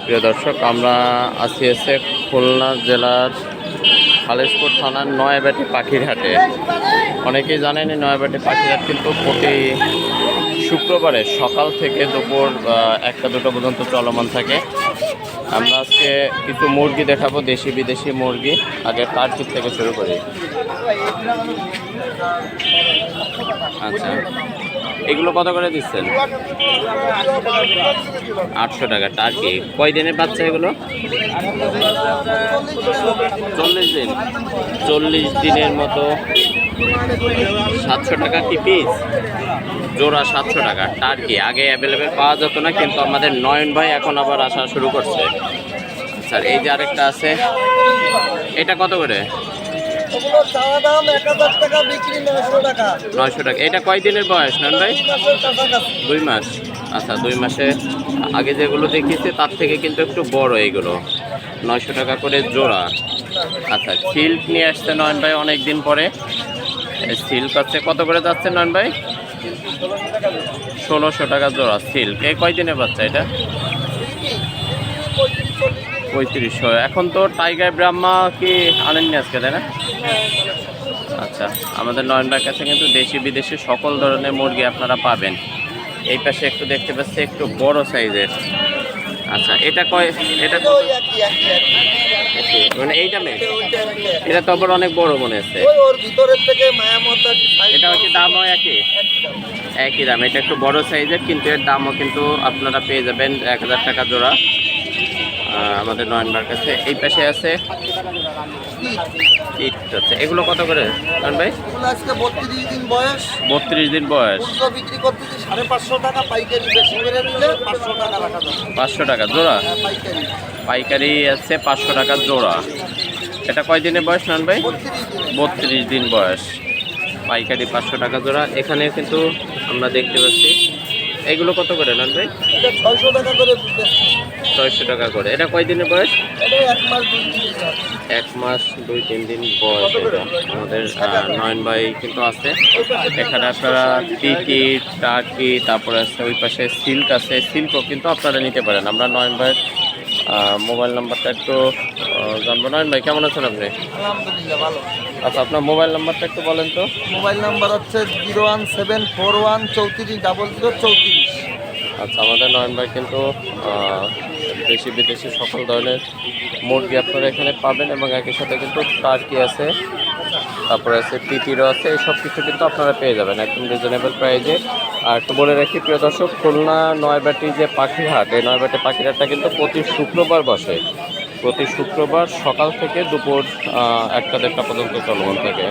প্রিয় দর্শক, আমরা আছি এসে খুলনা জেলার খালেশপুর থানার নয়াবাটি পাখির হাটে। অনেকেই জানেন এই নয়াবাটি পাখির হাট কিন্তু প্রতি শুক্রবারে সকাল থেকে দুপুর 1টা-2টা পর্যন্ত চলমান থাকে। আমরা আজকে কিছু মুরগি দেখাবো, দেশি বিদেশি মুরগি। আগে টার্কি থেকে শুরু করি। আচ্ছা, এগুলো কত করে দিচ্ছেন? 800 টাকা টার্কি। কয় দিনের বাচ্চা এগুলো? 40 দিন। 40 দিনের মতো 700 টাকা কি পিস? জোড়া 700 টাকা টার্কি। আগে অ্যাভেলেবেল পাওয়া যেত না, কিন্তু আমাদের নয়ন ভাই এখন আবার আসা শুরু করছে। স্যার, এই যে আরেকটা আছে, এটা কত করে? 900 টাকা। এটা কয় দিনের বয়স নয়ন ভাই? 2 মাস। আচ্ছা, 2 মাসে। আগে যেগুলো দেখিয়েছে তার থেকে কিন্তু একটু বড় এইগুলো। 900 টাকা করে জোড়া। আচ্ছা, সিল্ক নিয়ে আসছে নয়ন ভাই অনেক দিন পরে। সিল্ক আছে, কত করে যাচ্ছে নয়ন ভাই? 1600 টাকা জোড়া সিল্ক। এই কয় দিনের বাচ্চা এটা? 3500। এখন তো টাইগার ব্রাহ্মা কি আনেননি আজকে, তাই না? আচ্ছা, আমাদের নয়ন ভাইয়ের কাছে কিন্তু দেশি বিদেশি সকল ধরনের মুরগি আপনারা পাবেন। এই পাশে একটু দেখতে পাচ্ছি একটু বড় সাইজের। আচ্ছা, এটা কয়? এটা মানে এইটা মেয়ে, এটা তো আবার অনেক বড় মনে হচ্ছে। এটা হচ্ছে দামও একই দাম। এটা একটু বড় সাইজের, কিন্তু এর দামও কিন্তু আপনারা পেয়ে যাবেন 1000 টাকা জোড়া আমাদের নয়নবার কাছে। এই পাশে আছে এগুলো কত করে নয়ন ভাই? 32 দিন বয়স। 32 দিন বয়স। বিক্রি করতেছি 550 টাকা, পাইকারি বেশি করে নিলে 500 টাকা রাখা যাবে। 500 টাকা জোড়া পাইকারি আছে, 500 টাকা জোড়া। এটা কয় দিনের বয়স নয়ন ভাই? 32 দিন বয়স। পাইকারি 500 টাকা জোড়া। এখানে কিন্তু আমরা দেখতে পাচ্ছি এগুলো কত করে নয়ন ভাই? 600 টাকা করে। 600 টাকা করে। এটা কয় দিনের বয়স? 1 মাস 2-3 দিন। 1 মাস 2-3 দিন বয়স। আমাদের নয়ন ভাই কিন্তু আছে এখানে। আপনারা টিকি, টার্কি, তারপরে আছে ওই পাশে সিল্ক আছে। সিল্কও কিন্তু আপনারা নিতে পারেন। আমরা নয়ন ভাইয়ের মোবাইল নাম্বারটা একটু জানবো। নয়ন ভাই, কেমন আছেন আপনি? আলহামদুলিল্লাহ ভালো। আচ্ছা, আপনার মোবাইল নাম্বারটা একটু বলেন তো। মোবাইল নাম্বার হচ্ছে 01741340034। আচ্ছা, আমাদের নয়ন ভাই কিন্তু দেশি বিদেশি সকল ধরনের মুরগি আপনারা এখানে পাবেন, এবং একই সাথে কিন্তু টার্কি আছে, তারপরে আছে পিটিরও আছে। এই সব কিছু কিন্তু আপনারা পেয়ে যাবেন একদম রিজনেবল প্রাইজে। আর একটু বলে রাখি প্রিয় দর্শক, খুলনা নয়াবাটি যে পাখির হাট, এই নয়াবাটি পাখির হাটটা কিন্তু প্রতি শুক্রবার বসে। প্রতি শুক্রবার সকাল থেকে দুপুর 1টা-1.5টা পর্যন্ত চলমান থাকে।